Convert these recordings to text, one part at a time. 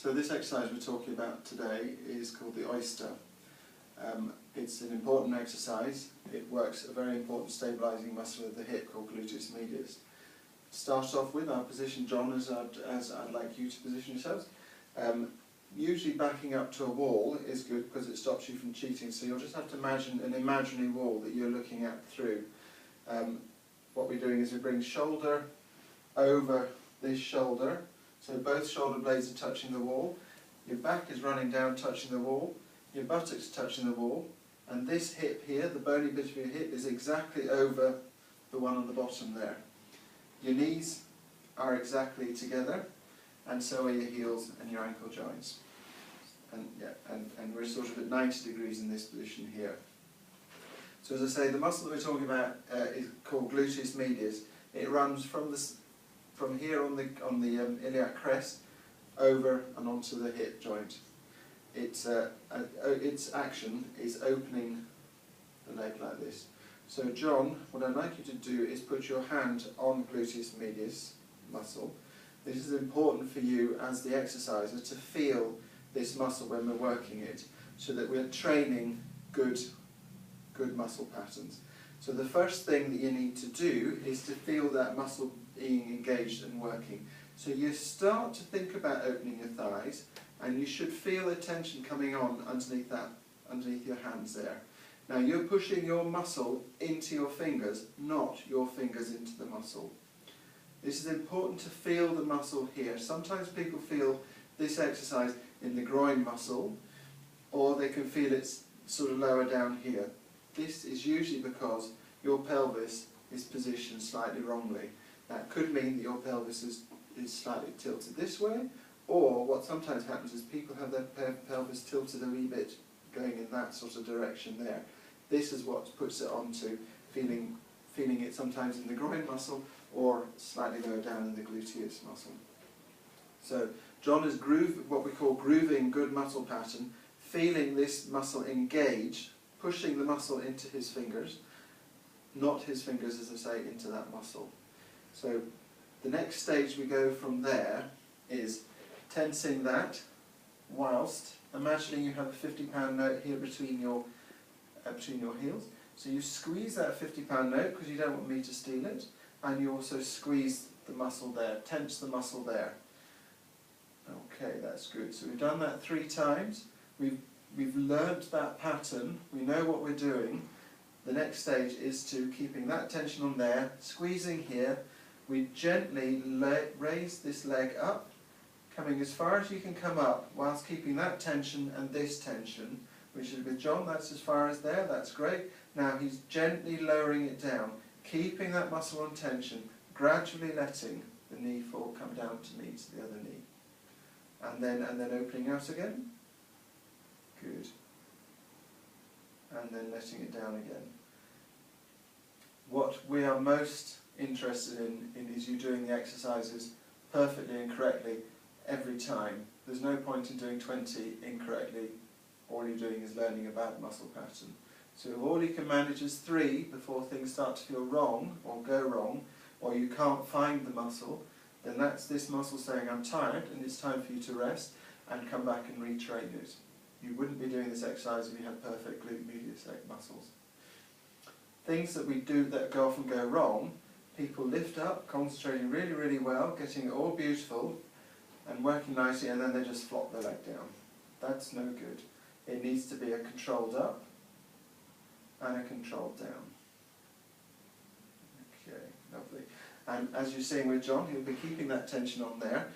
So this exercise we're talking about today is called the oyster. It's an important exercise. It works a very important stabilising muscle of the hip called gluteus medius. To start off with, I'll position John as I'd like you to position yourselves. Usually backing up to a wall is good because it stops you from cheating, so you'll just have to imagine an imaginary wall that you're looking at through. What we're doing is we bring shoulder over this shoulder, so both shoulder blades are touching the wall, your back is running down touching the wall, your buttocks touching the wall, and this hip here, the bony bit of your hip, is exactly over the one on the bottom there. Your knees are exactly together, and so are your heels and your ankle joints. And we're sort of at 90 degrees in this position here. So as I say, the muscle that we're talking about is called gluteus medius. It runs from here on the iliac crest over and onto the hip joint. Its action is opening the leg like this. So John, what I'd like you to do is put your hand on gluteus medius muscle. This is important for you as the exerciser to feel this muscle when we're working it, so that we're training good muscle patterns. So the first thing that you need to do is to feel that muscle being engaged and working. So you start to think about opening your thighs, and you should feel the tension coming on underneath your hands there. Now you're pushing your muscle into your fingers, not your fingers into the muscle. This is important to feel the muscle here. Sometimes people feel this exercise in the groin muscle, or they can feel it sort of lower down here. This is usually because your pelvis is positioned slightly wrongly. That could mean that your pelvis is slightly tilted this way, or what sometimes happens is people have their pelvis tilted a wee bit going in that sort of direction there. This is what puts it onto feeling it sometimes in the groin muscle or slightly lower down in the gluteus muscle. So John is what we call grooving good muscle pattern, feeling this muscle engage, pushing the muscle into his fingers, not his fingers, as I say, into that muscle. So the next stage we go from there is tensing that whilst imagining you have a £50 note here between your heels. So you squeeze that £50 note because you don't want me to steal it, and you also squeeze the muscle there, tense the muscle there. Okay, that's good. So we've done that 3 times. We've learnt that pattern. We know what we're doing. The next stage is to keeping that tension on there, squeezing here. We gently raise this leg up, coming as far as you can come up, whilst keeping that tension and this tension, which is with John, that's as far as there, that's great. Now he's gently lowering it down, keeping that muscle on tension, gradually letting the knee come down to meet the other knee. And then opening out again. Good. And then letting it down again. What we are most interested in is you doing the exercises perfectly and correctly every time. There's no point in doing 20 incorrectly. All you're doing is learning a bad muscle pattern. So if all you can manage is 3 before things start to feel wrong or go wrong, or you can't find the muscle, then that's this muscle saying, I'm tired and it's time for you to rest, and come back and retrain it. You wouldn't be doing this exercise if you had perfect glute medius muscles. Things that we do that often go wrong, people lift up, concentrating really, really well, getting it all beautiful and working nicely, and then they just flop their leg down. That's no good. It needs to be a controlled up and a controlled down. Okay, lovely. And as you're seeing with John, he'll be keeping that tension on there.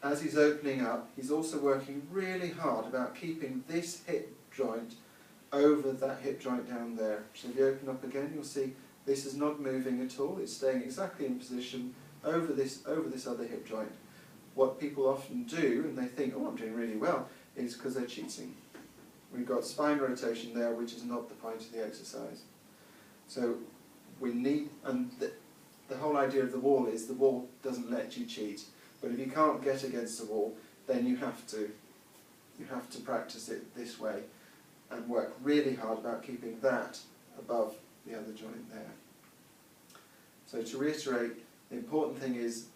As he's opening up, he's also working really hard about keeping this hip joint over that hip joint down there. So if you open up again, you'll see this is not moving at all. It's staying exactly in position over this other hip joint. What people often do, and they think, oh, I'm doing really well, is because they're cheating. We've got spine rotation there, which is not the point of the exercise. So we need, and the whole idea of the wall is the wall doesn't let you cheat. But if you can't get against the wall, then you have to practice it this way and work really hard about keeping that above the other joint there. So to reiterate, the important thing is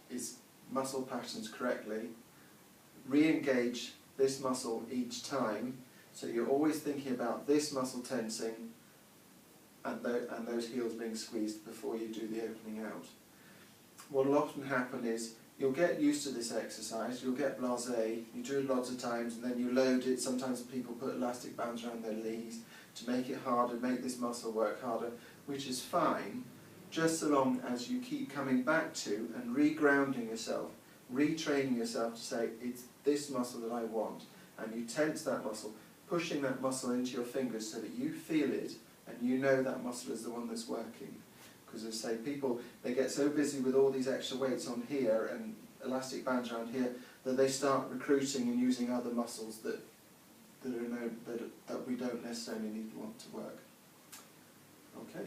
muscle patterns correctly, re-engage this muscle each time, so you're always thinking about this muscle tensing and those heels being squeezed before you do the opening out. What will often happen is you'll get used to this exercise, you'll get blasé, you do it lots of times and then you load it. Sometimes people put elastic bands around their legs to make it harder, make this muscle work harder, which is fine, just so long as you keep coming back to and re-grounding yourself, retraining yourself to say, it's this muscle that I want, and you tense that muscle, pushing that muscle into your fingers so that you feel it and you know that muscle is the one that's working. Because as I say, people, they get so busy with all these extra weights on here and elastic bands around here that they start recruiting and using other muscles that we don't necessarily need want to work. Okay.